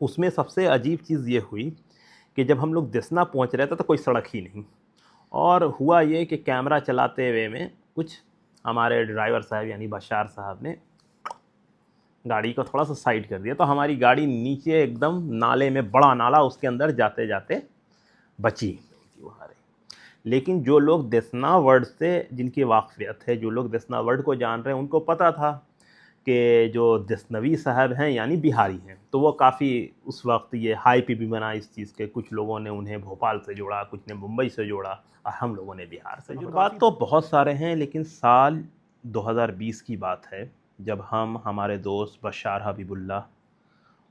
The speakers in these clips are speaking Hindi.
उसमें सबसे अजीब चीज़ ये हुई कि जब हम लोग देसना पहुंच रहे थे तो कोई सड़क ही नहीं। और हुआ ये कि कैमरा चलाते हुए में कुछ हमारे ड्राइवर साहब यानी बशार साहब ने गाड़ी को थोड़ा सा साइड कर दिया, तो हमारी गाड़ी नीचे एकदम नाले में, बड़ा नाला, उसके अंदर जाते जाते बची वहाँ रही। लेकिन जो लोग देसना वर्ड से जिनकी वाकफियत है, जो लोग देसना वर्ड को जान रहे हैं, उनको पता था कि जो देसनवी साहब हैं यानी बिहारी हैं, तो वो काफ़ी उस वक्त ये हाई पी भी बना इस चीज़ के। कुछ लोगों ने उन्हें भोपाल से जोड़ा, कुछ ने मुंबई से जोड़ा, और हम लोगों ने बिहार से जोड़ा। बात तो बहुत सारे हैं, लेकिन साल 2020 की बात है जब हमारे दोस्त बशार हबीबुल्लाह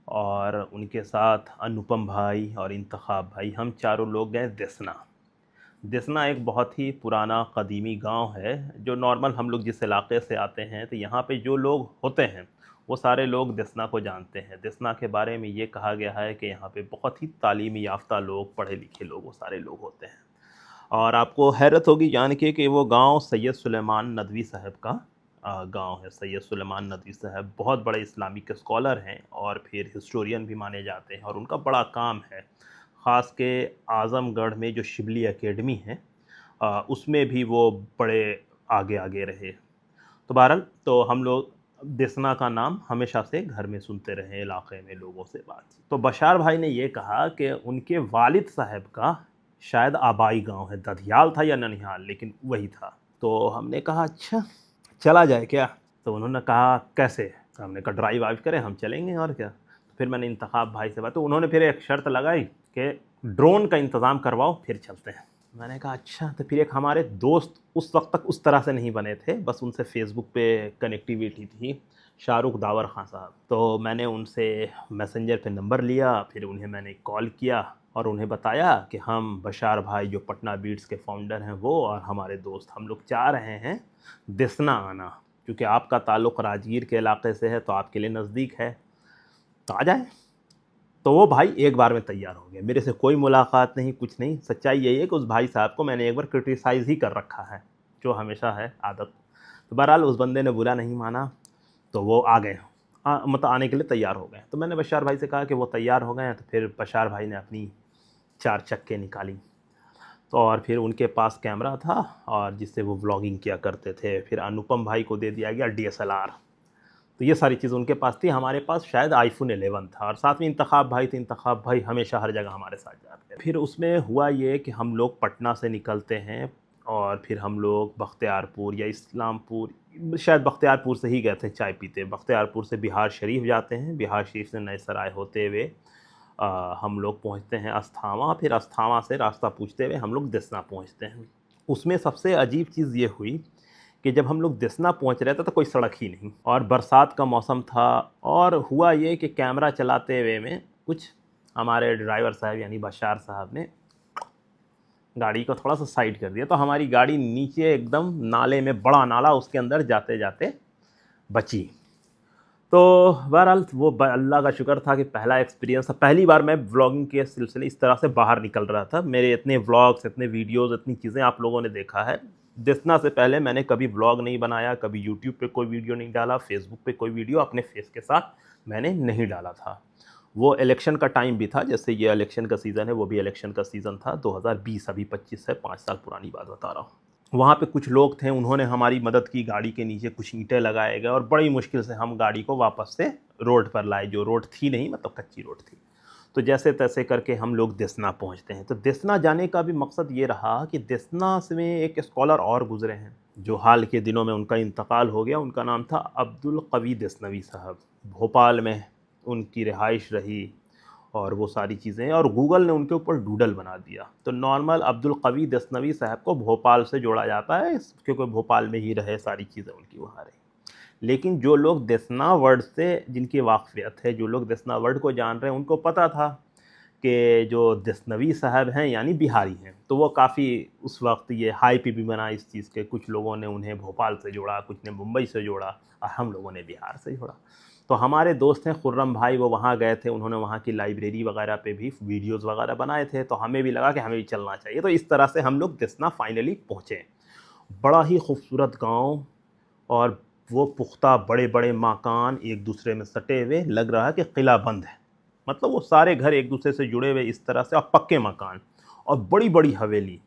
और उनके साथ अनुपम भाई और इंतखाब भाई, हम चारों लोग गए देसना। देसना एक बहुत ही पुराना कदीमी गांव है, जो नॉर्मल हम लोग जिस इलाके से आते हैं, तो यहाँ पे जो लोग होते हैं वो सारे लोग देसना को जानते हैं। देसना के बारे में ये कहा गया है कि यहाँ पे बहुत ही तालीमी याफ्ता लोग, पढ़े लिखे लोग, वो सारे लोग होते हैं। और आपको हैरत होगी जान के कि वो गांव सैयद सुलेमान नदवी साहब का गांव है। सैयद सुलेमान नदवी साहब बहुत बड़े इस्लामिक स्कॉलर हैं और फिर हिस्टोरियन भी माने जाते हैं, और उनका बड़ा काम है। ख़ास के आज़मगढ़ में जो शिबली एकेडमी है, उसमें भी वो बड़े आगे आगे रहे। तो बहरहाल, तो हम लोग देसना का नाम हमेशा से घर में सुनते रहे, इलाके में लोगों से बातचीत। तो बशार भाई ने ये कहा कि उनके वालिद साहब का शायद आबाई गांव है, दधियाल था या ननिहाल, लेकिन वही था। तो हमने कहा अच्छा चला जाए क्या? तो उन्होंने कहा कैसे? तो हमने कहा ड्राइव वाइव करें, हम चलेंगे और क्या। तो फिर मैंने इंतखाब भाई से बात, तो उन्होंने फिर एक शर्त लगाई कि ड्रोन का इंतज़ाम करवाओ फिर चलते हैं। मैंने कहा अच्छा। तो फिर एक हमारे दोस्त उस वक्त तक उस तरह से नहीं बने थे, बस उनसे फेसबुक पे कनेक्टिविटी थी, शाहरुख दावर खां साहब। तो मैंने उनसे मैसेंजर पे नंबर लिया, फिर उन्हें मैंने कॉल किया और उन्हें बताया कि हम बशार भाई जो पटना बीट्स के फाउंडर हैं वो, और हमारे दोस्त, हम लोग चाह रहे हैं देसना आना, क्योंकि आपका ताल्लुक़ राजगीर के इलाके से है तो आपके लिए नज़दीक है, तो आ जाए। तो वो भाई एक बार में तैयार हो गया, मेरे से कोई मुलाकात नहीं, कुछ नहीं। सच्चाई यही है कि उस भाई साहब को मैंने एक बार क्रिटिसाइज़ ही कर रखा है, जो हमेशा है आदत। तो बहरहाल उस बंदे ने बुरा नहीं माना, तो वो आ गए, मतलब आने के लिए तैयार हो गए। तो मैंने बशार भाई से कहा कि वो तैयार हो गए हैं, तो फिर बशार भाई ने अपनी 4 चक्के निकाली, तो और फिर उनके पास कैमरा था और जिससे वो व्लॉगिंग किया करते थे। फिर अनुपम भाई को दे दिया गया DSLR, तो ये सारी चीज़ उनके पास थी। हमारे पास शायद iPhone 11 था, और साथ में इंतखाब भाई थे। इंतखाब भाई हमेशा हर जगह हमारे साथ जाते हैं। फिर उसमें हुआ ये कि हम लोग पटना से निकलते हैं और फिर हम लोग बख्तियारपुर या इस्लामपुर, शायद बख्तियारपुर से ही गए थे चाय पीते। बख्तियारपुर से बिहार शरीफ जाते हैं, बिहार शरीफ से नए सराय होते हुए हम लोग पहुंचते हैं अस्थामा। फिर अस्थामा से रास्ता पूछते हुए हम लोग देसना पहुंचते हैं। उसमें सबसे अजीब चीज़ ये हुई कि जब हम लोग देसना पहुंच रहे थे तो कोई सड़क ही नहीं, और बरसात का मौसम था। और हुआ ये कि कैमरा चलाते हुए में कुछ हमारे ड्राइवर साहब यानी बशार साहब ने गाड़ी को थोड़ा सा साइड कर दिया, तो हमारी गाड़ी नीचे एकदम नाले में, बड़ा नाला, उसके अंदर जाते जाते बची। तो बहरहाल वो अल्लाह का शुक्र था कि पहला एक्सपीरियंस था, पहली बार मैं व्लॉगिंग के सिलसिले इस तरह से बाहर निकल रहा था। मेरे इतने व्लॉग्स, इतने वीडियोस, इतनी चीज़ें आप लोगों ने देखा है। देसना से पहले मैंने कभी व्लॉग नहीं बनाया, कभी यूट्यूब पे कोई वीडियो नहीं डाला, फेसबुक पे कोई वीडियो अपने फेस के साथ मैंने नहीं डाला था। वो इलेक्शन का टाइम भी था, जैसे ये इलेक्शन का सीज़न है, वो भी इलेक्शन का सीज़न था 2020, अभी 25 से 5 साल पुरानी बात बता रहा हूँ। वहाँ पे कुछ लोग थे, उन्होंने हमारी मदद की, गाड़ी के नीचे कुछ ईंटें लगाए गए और बड़ी मुश्किल से हम गाड़ी को वापस से रोड पर लाए, जो रोड थी नहीं, मतलब कच्ची रोड थी। तो जैसे तैसे करके हम लोग देसना पहुँचते हैं। तो देसना जाने का भी मकसद ये रहा कि देसना में एक स्कॉलर और गुजरे हैं, जो हाल के दिनों में उनका इंतकाल हो गया। उनका नाम था अब्दुल कवी देसनवी साहब। भोपाल में उनकी रिहाइश रही और वो सारी चीज़ें, और गूगल ने उनके ऊपर डूडल बना दिया। तो नॉर्मल अब्दुल कवी देसनवी साहब को भोपाल से जोड़ा जाता है, क्योंकि भोपाल में ही रहे, सारी चीज़ें उनकी वहाँ रही। लेकिन जो लोग देसना वर्ड से जिनकी वाकफियत है, जो लोग देसना वर्ड को जान रहे हैं, उनको पता था कि जो देसनवी साहब हैं यानी बिहारी हैं। तो वो काफ़ी उस वक्त ये हाई पी भी बना इस चीज़ के। कुछ लोगों ने उन्हें भोपाल से जोड़ा, कुछ ने मुंबई से जोड़ा, और हम लोगों ने बिहार से जोड़ा। तो हमारे दोस्त हैं खुर्रम भाई, वो वहाँ गए थे, उन्होंने वहाँ की लाइब्रेरी वगैरह पे भी वीडियोस वगैरह बनाए थे, तो हमें भी लगा कि हमें भी चलना चाहिए। तो इस तरह से हम लोग देसना फाइनली पहुँचे। बड़ा ही खूबसूरत गांव, और वो पुख्ता बड़े बड़े मकान एक दूसरे में सटे हुए, लग रहा है कि किला बंद है, मतलब वो सारे घर एक दूसरे से जुड़े हुए इस तरह से, और पक्के मकान और बड़ी बड़ी हवेली।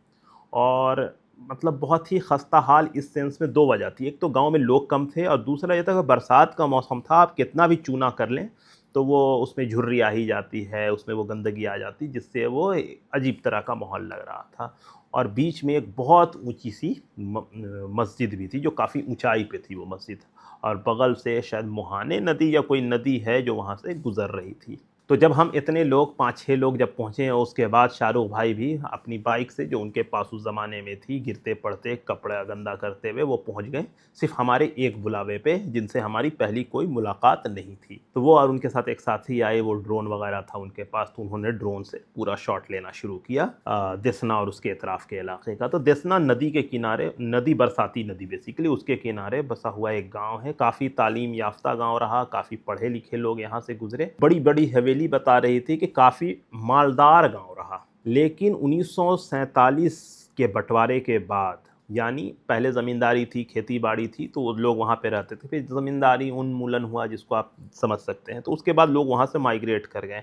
और मतलब बहुत ही खस्ता हाल इस सेंस में दो वजह थी। एक तो गांव में लोग कम थे, और दूसरा ये था कि बरसात का मौसम था, आप कितना भी चूना कर लें तो वो उसमें झुर्री आ ही जाती है, उसमें वो गंदगी आ जाती, जिससे वो अजीब तरह का माहौल लग रहा था। और बीच में एक बहुत ऊंची सी मस्जिद भी थी, जो काफ़ी ऊंचाई पे थी वो मस्जिद, और बगल से शायद मुहाने नदी या कोई नदी है जो वहाँ से गुज़र रही थी। तो जब हम इतने लोग 5-6 लोग जब पहुँचे, और उसके बाद शाहरुख भाई भी अपनी बाइक से, जो उनके पास उस ज़माने में थी, गिरते पड़ते कपड़ा गंदा करते हुए वो पहुँच गए सिर्फ हमारे एक बुलावे पे, जिनसे हमारी पहली कोई मुलाकात नहीं थी। तो वो और उनके साथ एक साथी आए, वो ड्रोन वगैरह था उनके पास, तो उन्होंने ड्रोन से पूरा शॉट लेना शुरू किया देसना और उसके इतराफ़ के इलाके का। तो देसना नदी के किनारे, नदी बरसाती नदी बेसिकली, उसके किनारे बसा हुआ एक गाँव है। काफ़ी तालीम याफ्ता गाँव रहा, काफ़ी पढ़े लिखे लोग यहाँ से गुजरे। बड़ी बड़ी हवेली बता रही थी कि काफ़ी मालदार गाँव रहा। लेकिन 1947 के बंटवारे के बाद, यानी पहले ज़मींदारी थी, खेती बाड़ी थी, तो लोग वहाँ पे रहते थे। फिर ज़मींदारी उन्मूलन हुआ, जिसको आप समझ सकते हैं, तो उसके बाद लोग वहाँ से माइग्रेट कर गए।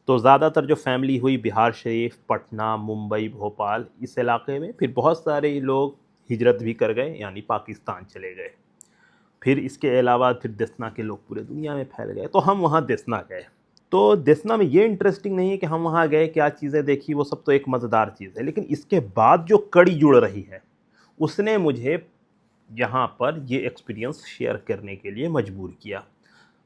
तो ज़्यादातर जो फैमिली हुई बिहार शरीफ, पटना, मुंबई, भोपाल, इस इलाके में। फिर बहुत सारे लोग हिजरत भी कर गए, यानी पाकिस्तान चले गए। फिर इसके अलावा फिर देसना के लोग पूरे दुनिया में फैल गए। तो हम वहाँ देसना गए। तो देसना में ये इंटरेस्टिंग नहीं है कि हम वहाँ गए, क्या चीज़ें देखी, वो सब तो एक मज़ेदार चीज़ है, लेकिन इसके बाद जो कड़ी जुड़ रही है, उसने मुझे यहाँ पर ये एक्सपीरियंस शेयर करने के लिए मजबूर किया।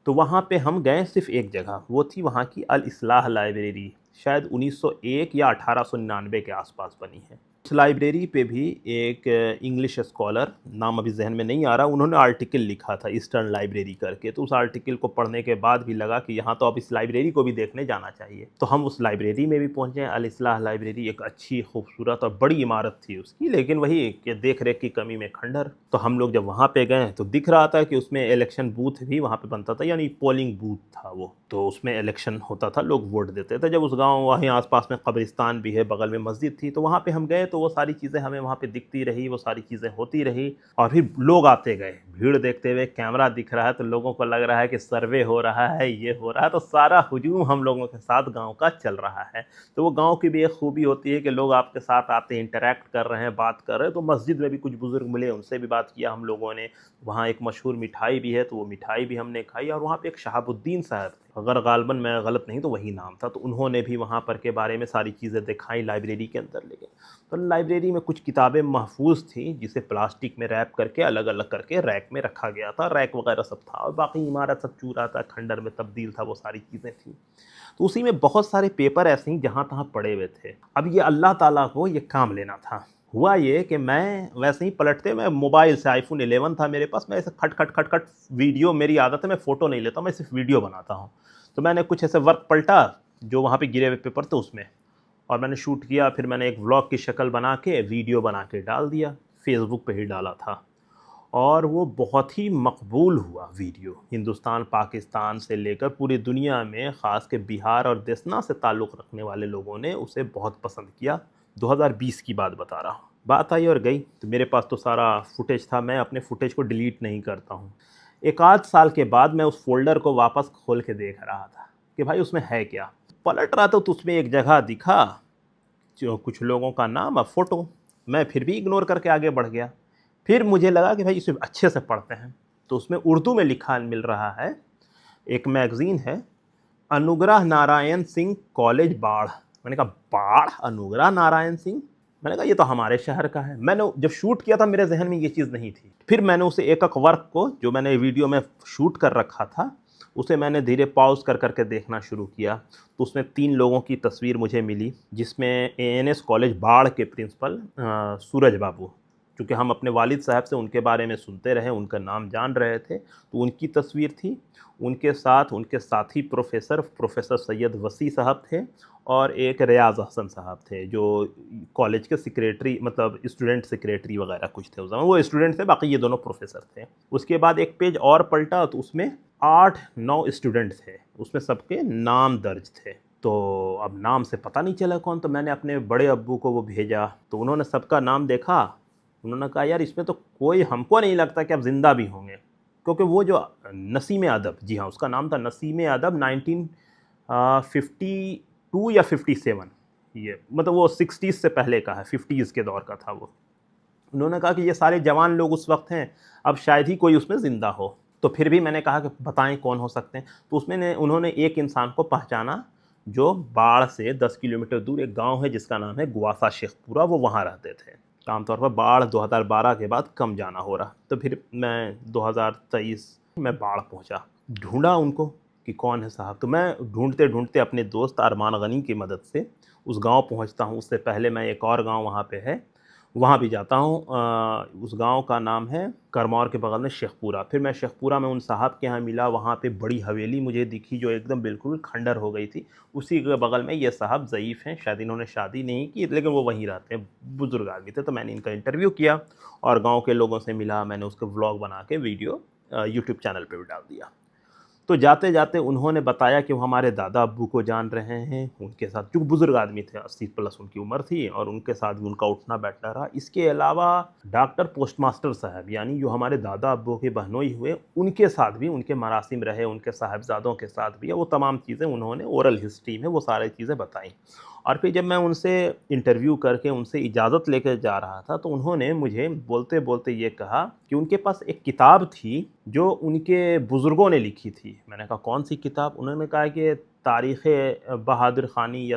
तो वहाँ पे हम गए सिर्फ एक जगह, वो थी वहाँ की अल इस्लाह लाइब्रेरी, शायद 1901 या 1899 के आसपास बनी है। उस लाइब्रेरी पे भी एक इंग्लिश स्कॉलर, नाम अभी जहन में नहीं आ रहा, उन्होंने आर्टिकल लिखा था ईस्टर्न लाइब्रेरी करके। तो उस आर्टिकल को पढ़ने के बाद भी लगा कि यहाँ तो अब इस लाइब्रेरी को भी देखने जाना चाहिए। तो हम उस लाइब्रेरी में भी पहुँचे। अल इस्लाह लाइब्रेरी एक अच्छी, खूबसूरत और बड़ी इमारत थी उसकी, लेकिन वही कि देख रेख की कमी में खंडर। तो हम लोग जब वहाँ पे गए तो दिख रहा था कि उसमें इलेक्शन बूथ भी वहाँ पे बनता था, यानी पोलिंग बूथ था वो। तो उसमें इलेक्शन होता था, लोग वोट देते थे। जब उस गाँव, वहीं आसपास में कब्रिस्तान भी है, बगल में मस्जिद थी, तो वहाँ पे हम गए तो वो सारी चीज़ें हमें वहाँ पे दिखती रही, वो सारी चीज़ें होती रही। और फिर लोग आते गए, भीड़ देखते हुए, कैमरा दिख रहा है, तो लोगों को लग रहा है कि सर्वे हो रहा है, ये हो रहा है। तो सारा हुजूम हम लोगों के साथ गाँव का चल रहा है। तो वो गाँव की भी एक खूबी होती है कि लोग आपके साथ आते हैं, इंटरेक्ट कर रहे हैं, बात कर रहे हैं। तो मस्जिद में भी कुछ बुज़ुर्ग मिले, उनसे भी बात किया हम लोगों ने। वहाँ एक मशहूर मिठाई भी है, तो वो मिठाई भी हमने खाई। और वहाँ पे एक शहाबुद्दीन साहब थे, अगर गालबन मैं गलत नहीं तो वही नाम था, तो उन्होंने भी वहाँ पर के बारे में सारी चीज़ें दिखाई, लाइब्रेरी के अंदर ले गए। तो लाइब्रेरी में कुछ किताबें महफूज थी, जिसे प्लास्टिक में रैप करके अलग अलग करके रैक में रखा गया था, रैक वगैरह सब था। और बाकी इमारत सब चूरा था, खंडर में तब्दील था, वो सारी चीज़ें थी। तो उसी में बहुत सारे पेपर ऐसे ही जहाँ तहाँ पड़े हुए थे। अब ये अल्लाह ताला को ये काम लेना था। हुआ ये कि मैं वैसे ही पलटते, मैं मोबाइल से, आईफोन 11 था मेरे पास, मैं ऐसे खट खट खट खट वीडियो, मेरी आदत है, मैं फ़ोटो नहीं लेता, मैं सिर्फ वीडियो बनाता हूँ। तो मैंने कुछ ऐसे वर्क पलटा जो वहाँ पे गिरे हुए पेपर थे उसमें, और मैंने शूट किया। फिर मैंने एक व्लॉग की शक्ल बना के वीडियो बना के डाल दिया, फेसबुक पे ही डाला था। और वो बहुत ही मकबूल हुआ वीडियो। हिंदुस्तान, पाकिस्तान से लेकर पूरी दुनिया में, ख़ास के बिहार और देसना से ताल्लुक़ रखने वाले लोगों ने उसे बहुत पसंद किया। 2020 की बात बता रहा हूँ। बात आई और गई। तो मेरे पास तो सारा फुटेज था, मैं अपने फुटेज को डिलीट नहीं करता हूँ। एक आध साल के बाद मैं उस फोल्डर को वापस खोल के देख रहा था कि भाई उसमें है क्या। पलट रहा था तो उसमें एक जगह दिखा, जो कुछ लोगों का नाम और फ़ोटो। मैं फिर भी इग्नोर करके आगे बढ़ गया। फिर मुझे लगा कि भाई इसे अच्छे से पढ़ते हैं। तो उसमें उर्दू में लिखा मिल रहा है, एक मैगज़ीन है, अनुग्रह नारायण सिंह कॉलेज बाढ़। मैंने कहा बाढ़, अनुग्रह नारायण सिंह? मैंने कहा ये तो हमारे शहर का है। मैंने जब शूट किया था मेरे जहन में ये चीज़ नहीं थी। फिर मैंने उसे एक एक वर्क को, जो मैंने वीडियो में शूट कर रखा था, उसे मैंने धीरे पॉज कर करके देखना शुरू किया। तो उसमें 3 लोगों की तस्वीर मुझे मिली, जिसमें एएनएस कॉलेज बाढ़ के प्रिंसिपल सूरज बाबू, क्योंकि हम अपने वालिद साहब से उनके बारे में सुनते रहे, उनका नाम जान रहे थे, तो उनकी तस्वीर थी। उनके साथ उनके साथी प्रोफेसर सैयद वसी साहब थे, और एक रियाज़ हसन साहब थे, जो कॉलेज के सेक्रेटरी, मतलब स्टूडेंट सेक्रेटरी वगैरह कुछ थे उस समय। वो स्टूडेंट थे, बाकी ये दोनों प्रोफेसर थे। उसके बाद एक पेज और पलटा तो उसमें 8-9 स्टूडेंट थे, उसमें सबके नाम दर्ज थे। तो अब नाम से पता नहीं चला कौन, तो मैंने अपने बड़े अब्बू को वो भेजा, तो उन्होंने सबका नाम देखा। उन्होंने कहा यार इसमें तो कोई, हमको नहीं लगता कि अब ज़िंदा भी होंगे, क्योंकि वो जो नसीम अदब, जी हाँ उसका नाम था नसीम अदब, 52 या 57, ये मतलब वो 60s से पहले का है, 50s के दौर का था वो। उन्होंने कहा कि ये सारे जवान लोग उस वक्त हैं, अब शायद ही कोई उसमें ज़िंदा हो। तो फिर भी मैंने कहा कि बताएं कौन हो सकते हैं। तो उसमें उन्होंने एक इंसान को पहचाना जो बाढ़ से 10 किलोमीटर दूर एक गांव है जिसका नाम है गुआसा शेखपुरा, वो वहाँ रहते थे। आमतौर पर बाढ़ 2012 के बाद कम जाना हो रहा, तो फिर मैं 2023 में बाढ़ पहुँचा, ढूंढा उनको कि कौन है साहब। तो मैं ढूंढते ढूंढते अपने दोस्त अरमान गनी की मदद से उस गांव पहुंचता हूं। उससे पहले मैं एक और गांव वहां पे है, वहाँ भी जाता हूँ। उस गांव का नाम है करमौर के बगल में शेखपुरा। फिर मैं शेखपुरा में उन साहब के यहाँ मिला, वहाँ पे बड़ी हवेली मुझे दिखी जो एकदम बिल्कुल खंडर हो गई थी। उसी के बगल में ये साहब ज़ईफ़ हैं, शायद इन्होंने शादी नहीं की लेकिन वो वहीं रहते हैं, बुज़ुर्ग आदमी थे। तो मैंने इनका इंटरव्यू किया और गाँव के लोगों से मिला। मैंने उसके व्लॉग बना के वीडियो यूट्यूब चैनल पर भी डाल दिया। तो जाते जाते उन्होंने बताया कि वो हमारे दादा अब्बू को जान रहे हैं, उनके साथ, जो बुज़ुर्ग आदमी थे, 80 प्लस उनकी उम्र थी, और उनके साथ भी उनका उठना बैठना रहा। इसके अलावा डॉक्टर पोस्टमास्टर साहब, यानी जो हमारे दादा अब्बू के बहनोई हुए, उनके साथ भी उनके मरासिम रहे, उनके साहिबजादों के साथ भी, वो तमाम चीज़ें उन्होंने ओरल हिस्ट्री में वो सारी चीज़ें बताई। और फिर जब मैं उनसे इंटरव्यू करके उनसे इजाज़त लेकर जा रहा था, तो उन्होंने मुझे बोलते बोलते ये कहा कि उनके पास एक किताब थी जो उनके बुज़ुर्गों ने लिखी थी। मैंने कहा कौन सी किताब? उन्होंने कहा कि तारीख़ बहादुर ख़ानी या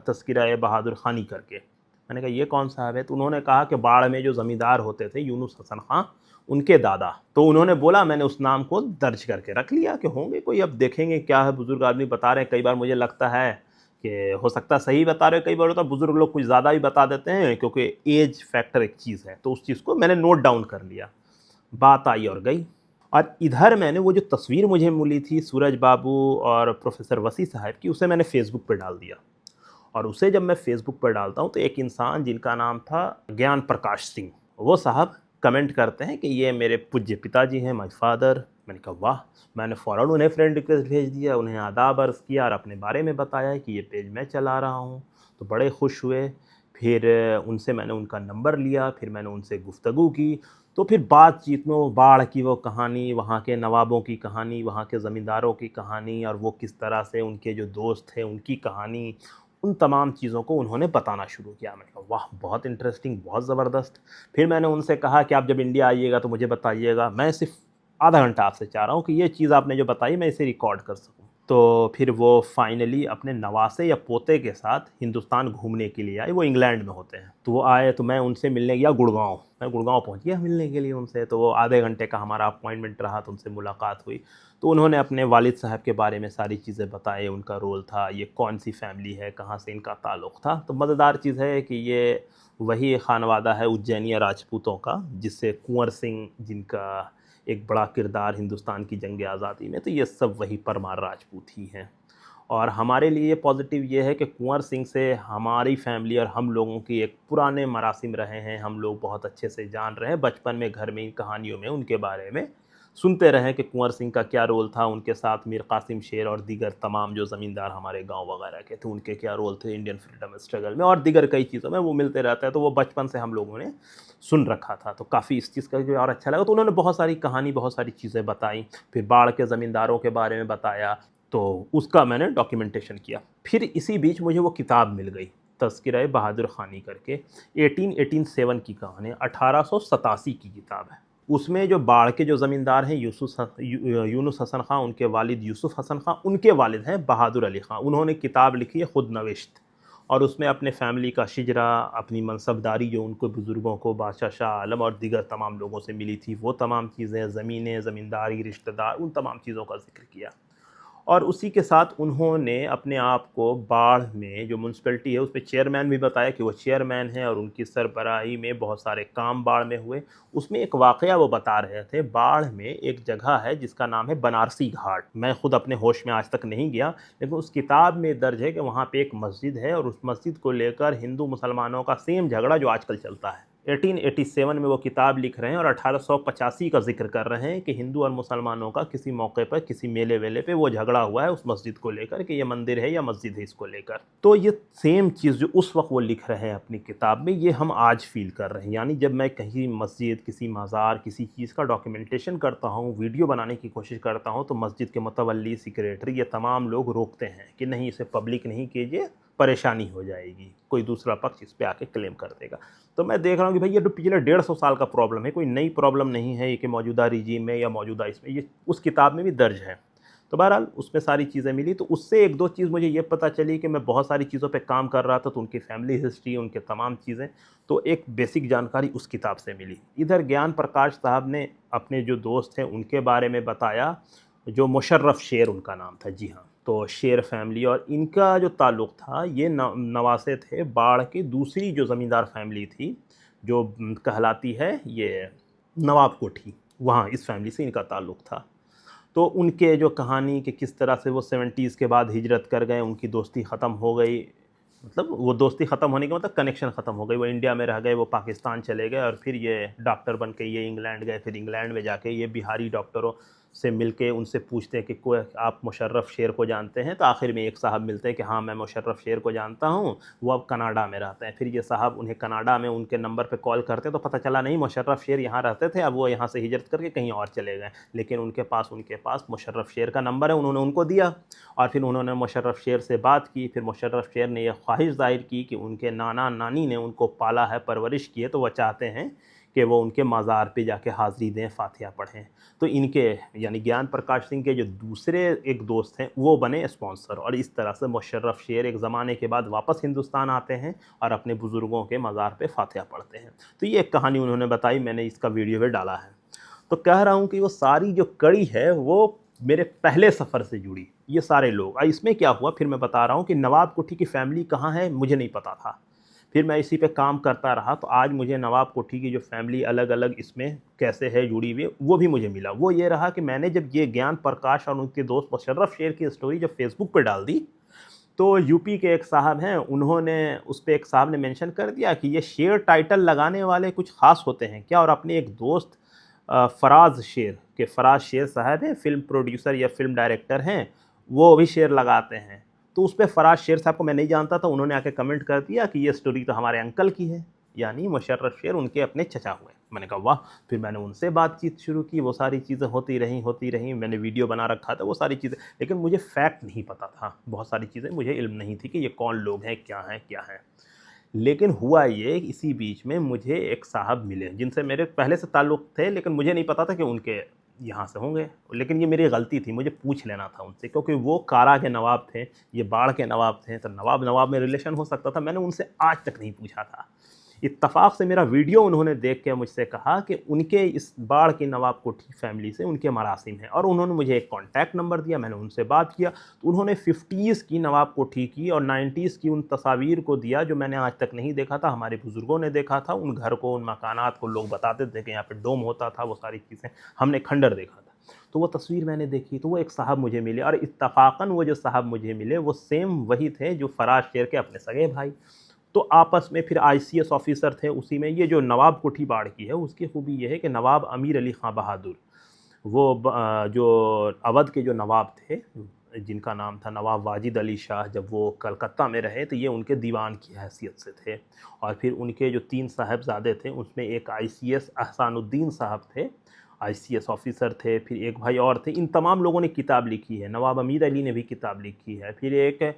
तज़किरा बहादुर ख़ानी करके। मैंने कहा ये कौन साहब है? तो उन्होंने कहा कि बाढ़ में जो ज़मींदार होते थे यूनुस हसन ख़ां, उनके दादा। तो उन्होंने बोला, मैंने उस नाम को दर्ज करके रख लिया कि होंगे कोई, अब देखेंगे क्या है, बुज़ुर्ग आदमी बता रहे हैं। कई बार मुझे लगता है कि हो सकता है सही बता रहे हो, कई बार होता है बुज़ुर्ग लोग कुछ ज़्यादा ही बता देते हैं, क्योंकि एज फैक्टर एक चीज़ है। तो उस चीज़ को मैंने नोट डाउन कर लिया। बात आई और गई। और इधर मैंने वो जो तस्वीर मुझे मिली थी सूरज बाबू और प्रोफेसर वसी साहब की, उसे मैंने फ़ेसबुक पे डाल दिया। और उसे जब मैं फ़ेसबुक पर डालता हूँ तो एक इंसान जिनका नाम था ज्ञान प्रकाश सिंह, वो साहब कमेंट करते हैं कि ये मेरे पूज्य पिताजी हैं, माय फादर। मैंने कहा वाह। मैंने फ़ौरन उन्हें फ्रेंड रिक्वेस्ट भेज दिया, उन्हें आदाब अर्ज़ किया और अपने बारे में बताया कि ये पेज मैं चला रहा हूँ। तो बड़े खुश हुए। फिर उनसे मैंने उनका नंबर लिया, फिर मैंने उनसे गुफ्तगू की। तो फिर बातचीत में वो बाढ़ की वो कहानी, वहाँ के नवाबों की कहानी, वहाँ के ज़मींदारों की कहानी, और वो किस तरह से उनके जो दोस्त थे उनकी कहानी, उन तमाम चीज़ों को उन्होंने बताना शुरू किया। मैंने कहा वाह, बहुत इंटरेस्टिंग, बहुत ज़बरदस्त। फिर मैंने उनसे कहा कि आप जब इंडिया आइएगा तो मुझे बताइएगा, मैं सिर्फ आधा घंटा आपसे चाह रहा हूँ कि ये चीज़ आपने जो बताई मैं इसे रिकॉर्ड कर सकूँ। तो फिर वो फाइनली अपने नवासे या पोते के साथ हिंदुस्तान घूमने के लिए आए। वो इंग्लैंड में होते हैं। तो वो आए तो मैं उनसे मिलने गया गुड़गांव। मैं गुड़गांव पहुंच गया मिलने के लिए उनसे। तो वो आधे घंटे का हमारा अपॉइंटमेंट रहा, तो उनसे मुलाकात हुई। तो उन्होंने अपने वालिद साहब के बारे में सारी चीज़ें बताई, उनका रोल था, ये कौन सी फैमिली है, कहाँ से इनका ताल्लुक़ था। तो मज़ेदार चीज़ है कि ये वही खानवादा है उज्जैनिया राजपूतों का, जिससे कुंवर सिंह, जिनका एक बड़ा किरदार हिंदुस्तान की जंग आज़ादी में, तो ये सब वही परमार राजपूत ही हैं। और हमारे लिए पॉजिटिव ये है कि कुंवर सिंह से हमारी फैमिली और हम लोगों की एक पुराने मरासिम रहे हैं, हम लोग बहुत अच्छे से जान रहे हैं। बचपन में घर में इन कहानियों में उनके बारे में सुनते रहे कि कुंवर सिंह का क्या रोल था, उनके साथ मीर कासिम शेर और दीगर तमाम जो ज़मींदार हमारे गांव वगैरह के थे, उनके क्या रोल थे इंडियन फ्रीडम स्ट्रगल में, और दीगर कई चीज़ों में वो मिलते रहते हैं। तो वो बचपन से हम लोगों ने सुन रखा था, तो काफ़ी इस चीज़ का जो और अच्छा लगा। तो उन्होंने बहुत सारी कहानी, बहुत सारी चीज़ें बताई। फिर बाढ़ के ज़मींदारों के बारे में बताया, तो उसका मैंने डॉक्यूमेंटेशन किया। फिर इसी बीच मुझे वो किताब मिल गई, तज़किरा बहादुर ख़ानी करके, 1887 की कहानी, 1887 की किताब है। उसमें जो बाढ़ के जो ज़मींदार हैं यूनुस हसन ख़ां, उनके वालिद यूसुफ़ हसन ख़ां, उनके वालिद हैं बहादुर अली ख़ां। उन्होंने किताब लिखी है खुद नविश्त, और उसमें अपने फ़ैमिली का शिजरा, अपनी मनसबदारी जो उनको बुज़ुर्गों को बादशाह शाह आलम और दीगर तमाम लोगों से मिली थी, वो तमाम चीज़ें, ज़मीनें, ज़मींदारी, रिश्तेदार, उन तमाम चीज़ों का ज़िक्र किया। और उसी के साथ उन्होंने अपने आप को बाढ़ में जो म्यूनसिपैलिटी है उस पे चेयरमैन भी बताया कि वो चेयरमैन हैं, और उनकी सरबराही में बहुत सारे काम बाढ़ में हुए। उसमें एक वाक़या वो बता रहे थे, बाढ़ में एक जगह है जिसका नाम है बनारसी घाट। मैं खुद अपने होश में आज तक नहीं गया, लेकिन उस किताब में दर्ज है कि वहाँ पे एक मस्जिद है, और उस मस्जिद को लेकर हिंदू मुसलमानों का सेम झगड़ा जो आजकल चलता है। 1887 में वो किताब लिख रहे हैं और 1885 का जिक्र कर रहे हैं कि हिंदू और मुसलमानों का किसी मौके पर किसी मेले वेले पे वो झगड़ा हुआ है उस मस्जिद को लेकर कि ये मंदिर है या मस्जिद है इसको लेकर। तो ये सेम चीज़ जो उस वक्त वो लिख रहे हैं अपनी किताब में, ये हम आज फील कर रहे हैं। यानी जब मैं कहीं मस्जिद, किसी मज़ार, किसी चीज़ का डॉक्यूमेंटेशन करता हूँ, वीडियो बनाने की कोशिश करता हूँ, तो मस्जिद के मुतवल्ली, सेक्रेटरी, ये तमाम लोग रोकते हैं कि नहीं, इसे पब्लिक नहीं कीजिए, परेशानी हो जाएगी, कोई दूसरा पक्ष इस पे आके क्लेम कर देगा। तो मैं देख रहा हूँ कि भाई ये तो पिछले 150 साल का प्रॉब्लम है, कोई नई प्रॉब्लम नहीं है ये कि मौजूदा रिजीम में या मौजूदा इसमें, ये उस किताब में भी दर्ज है। तो बहरहाल उसमें सारी चीज़ें मिली, तो उससे एक दो चीज़ मुझे ये पता चली कि मैं बहुत सारी चीज़ों पे काम कर रहा था, तो उनकी फैमिली हिस्ट्री, उनके तमाम चीज़ें, तो एक बेसिक जानकारी उस किताब से मिली। इधर ज्ञान प्रकाश साहब ने अपने जो दोस्त हैं उनके बारे में बताया, जो मुशर्रफ शेर उनका नाम था। जी हाँ, तो शेर फैमिली, और इनका जो ताल्लुक़ था, ये नवासे थे बाढ़ की दूसरी जो ज़मींदार फैमिली थी, जो कहलाती है ये नवाब कोठी, वहाँ इस फैमिली से इनका ताल्लुक़ था। तो उनके जो कहानी कि किस तरह से वो 70s के बाद हिजरत कर गए, उनकी दोस्ती ख़त्म हो गई, मतलब वो दोस्ती ख़त्म होने का मतलब कनेक्शन ख़त्म हो गई, वो इंडिया में रह गए, वो पाकिस्तान चले गए, और फिर ये डॉक्टर बन के ये इंग्लैंड गए, फिर इंग्लैंड में जाके ये बिहारी डॉक्टरों से मिलके उनसे पूछते हैं कि कोई आप मुशर्रफ शेर को जानते हैं, तो आखिर में एक साहब मिलते हैं कि हाँ मैं मुशर्रफ शेर को जानता हूँ, वो अब कनाडा में रहते हैं। फिर ये साहब उन्हें कनाडा में उनके नंबर पे कॉल करते हैं, तो पता चला नहीं, मुशर्रफ शेर यहाँ रहते थे, अब वो यहाँ से हिजरत करके कहीं और चले गए, लेकिन उनके पास मुशर्रफ शेर का नंबर है, उन्होंने उनको दिया, और फिर उन्होंने मुशर्रफ शेर से बात की। फिर मुशर्रफ शेर ने यह ख्वाहिश ज़ाहिर की कि उनके नाना नानी ने उनको पाला है, परवरिश की है, तो वह चाहते हैं कि वो उनके मज़ार पे जाके हाज़िरी दें, फ़ातिहा पढ़ें। तो इनके यानी ज्ञान प्रकाश सिंह के जो दूसरे एक दोस्त हैं वो बने स्पॉन्सर, और इस तरह से मुशर्रफ शेर एक ज़माने के बाद वापस हिंदुस्तान आते हैं और अपने बुज़ुर्गों के मज़ार पे फ़ातिहा पढ़ते हैं। तो ये एक कहानी उन्होंने बताई, मैंने इसका वीडियो भी डाला है। तो कह रहा हूँ कि वो सारी जो कड़ी है वो मेरे पहले सफ़र से जुड़ी, ये सारे लोग। इसमें क्या हुआ फिर मैं बता रहा हूँ कि नवाब कोठी की फ़ैमिली कहाँ है मुझे नहीं पता था। फिर मैं इसी पे काम करता रहा, तो आज मुझे नवाब कोठी की जो फैमिली अलग अलग इसमें कैसे है जुड़ी हुई, वो भी मुझे मिला। वो ये रहा कि मैंने जब ये ज्ञान प्रकाश और उनके दोस्त मुशर्रफ शेर की स्टोरी जब फेसबुक पे डाल दी, तो यूपी के एक साहब हैं, उन्होंने उस पर एक साहब ने मेंशन कर दिया कि ये शेर टाइटल लगाने वाले कुछ ख़ास होते हैं क्या। और अपने एक दोस्त फराज शेर साहब हैं, फ़िल्म प्रोड्यूसर या फ़िल्म डायरेक्टर हैं, वो भी शेर लगाते हैं। तो उस पे फराज शेर साहब को मैं नहीं जानता था, उन्होंने आके कमेंट कर दिया कि ये स्टोरी तो हमारे अंकल की है, यानी मुशर्रफ शेर उनके अपने चचा हुए। मैंने कहा वाह। फिर मैंने उनसे बातचीत शुरू की, वो सारी चीज़ें होती रहीं, मैंने वीडियो बना रखा था, वो सारी चीज़ें, लेकिन मुझे फैक्ट नहीं पता था, बहुत सारी चीज़ें मुझे इल्म नहीं थी कि ये कौन लोग हैं, क्या हैं। लेकिन हुआ ये, इसी बीच में मुझे एक साहब मिले जिनसे मेरे पहले से ताल्लुक़ थे, लेकिन मुझे नहीं पता था कि उनके यहाँ से होंगे। लेकिन ये मेरी गलती थी, मुझे पूछ लेना था उनसे, क्योंकि वो कारा के नवाब थे, ये बाढ़ के नवाब थे, तो नवाब में रिलेशन हो सकता था। मैंने उनसे आज तक नहीं पूछा था। इत्तफ़ाक़ से मेरा वीडियो उन्होंने देख के मुझसे कहा कि उनके इस बाढ़ की नवाब कोठी फैमिली से उनके मरासिम हैं, और उन्होंने मुझे एक कॉन्टैक्ट नंबर दिया। मैंने उनसे बात किया, तो उन्होंने 50s की नवाब कोठी की और 90s की उन तस्वीर को दिया जो मैंने आज तक नहीं देखा था। हमारे बुज़ुर्गों ने देखा था उन घर को, उन मकानात को, लोग बताते थे कि यहाँ पे डोम होता था, वो सारी चीज़ें हमने खंडर देखा था। तो वो तस्वीर मैंने देखी, तो वो एक साहब मुझे मिले, और इत्तफ़ाक़न वो जो साहब मुझे मिले वो सेम वही थे जो फराज शेर के अपने सगे भाई। तो आपस में फिर ICS ऑफिसर थे उसी में। ये जो नवाब कोठी बाढ़ की है उसकी खूबी ये है कि नवाब अमीर अली ख़ां बहादुर, वो जो अवध के जो नवाब थे, जिनका नाम था नवाब वाजिद अली शाह, जब वो कलकत्ता में रहे तो ये उनके दीवान की हैसियत से थे। और फिर उनके जो 3 साहबज़ादे थे उसमें एक ICS अहसानुद्दीन साहब थे, ICS ऑफिसर थे, फिर एक भाई और थे। इन तमाम लोगों ने किताब लिखी है, नवाब अमीर अली ने भी किताब लिखी है। फिर एक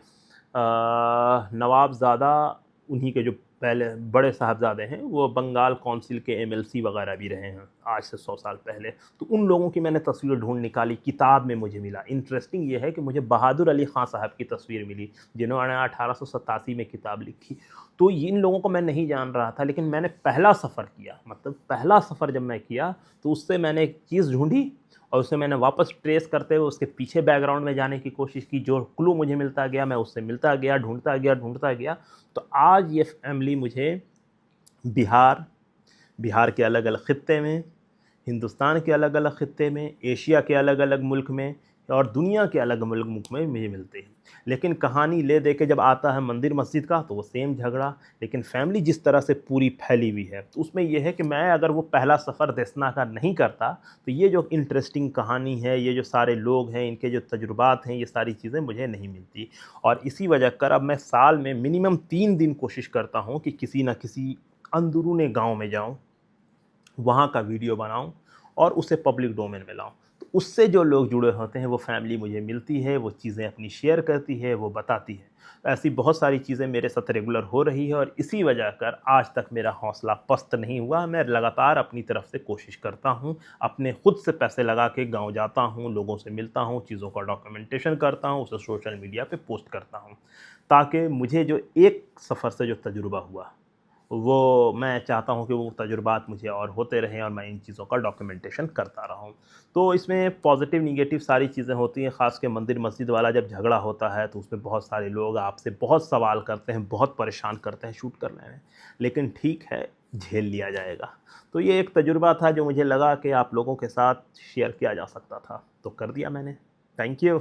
नवाबज़ादा, उन्हीं के जो पहले बड़े साहबज़ादे हैं, वो बंगाल कौंसिल के MLC वगैरह भी रहे हैं आज से 100 साल पहले। तो उन लोगों की मैंने तस्वीर ढूंढ निकाली, किताब में मुझे मिला। इंटरेस्टिंग ये है कि मुझे बहादुर अली ख़ां साहब की तस्वीर मिली, जिन्होंने 1887 में किताब लिखी। तो इन लोगों को मैं नहीं जान रहा था, लेकिन मैंने पहला सफ़र किया, मतलब पहला सफ़र जब मैं किया तो उससे मैंने एक चीज़ ढूंढी, और उसे मैंने वापस ट्रेस करते हुए उसके पीछे बैकग्राउंड में जाने की कोशिश की। जो क्लू मुझे मिलता गया मैं उससे मिलता गया, ढूंढता गया। तो आज ये फैमिली मुझे बिहार के अलग अलग ख़ित्ते में, हिंदुस्तान के अलग अलग ख़ित्ते में, एशिया के अलग अलग मुल्क में और दुनिया के अलग अलग मुल्क में मुझे मिलते हैं। लेकिन कहानी ले दे के जब आता है मंदिर मस्जिद का तो वो सेम झगड़ा। लेकिन फैमिली जिस तरह से पूरी फैली हुई है तो उसमें ये है कि मैं अगर वो पहला सफ़र देसना का नहीं करता तो ये जो इंटरेस्टिंग कहानी है, ये जो सारे लोग हैं, इनके जो तजुर्बात हैं, ये सारी चीज़ें मुझे नहीं मिलती। और इसी वजह कर अब मैं साल में मिनिमम 3 दिन कोशिश करता हूँ कि किसी न किसी अंदरूनी गाँव में जाऊँ, वहाँ का वीडियो बनाऊँ और उसे पब्लिक डोमेन में लाऊँ। तो उससे जो लोग जुड़े होते हैं, वो फैमिली मुझे मिलती है, वो चीज़ें अपनी शेयर करती है, वो बताती है। ऐसी बहुत सारी चीज़ें मेरे साथ रेगुलर हो रही है और इसी वजह कर आज तक मेरा हौसला पस्त नहीं हुआ। मैं लगातार अपनी तरफ से कोशिश करता हूँ, अपने खुद से पैसे लगा के गाँव जाता हूँ, लोगों से मिलता हूँ, चीज़ों का डॉक्यूमेंटेशन करता हूँ, उसे सोशल मीडिया पे पोस्ट करता हूँ। ताकि मुझे जो एक सफ़र से जो तजुर्बा हुआ, वो मैं चाहता हूँ कि वो तजुर्बात मुझे और होते रहें और मैं इन चीज़ों का डॉक्यूमेंटेशन करता रहूँ। तो इसमें पॉज़िटिव नेगेटिव सारी चीज़ें होती हैं, ख़ास के मंदिर मस्जिद वाला जब झगड़ा होता है तो उसमें बहुत सारे लोग आपसे बहुत सवाल करते हैं, बहुत परेशान करते हैं शूट करने में। लेकिन ठीक है, झेल लिया जाएगा। तो ये एक तजुर्बा था जो मुझे लगा कि आप लोगों के साथ शेयर किया जा सकता था, तो कर दिया मैंने। Thank you.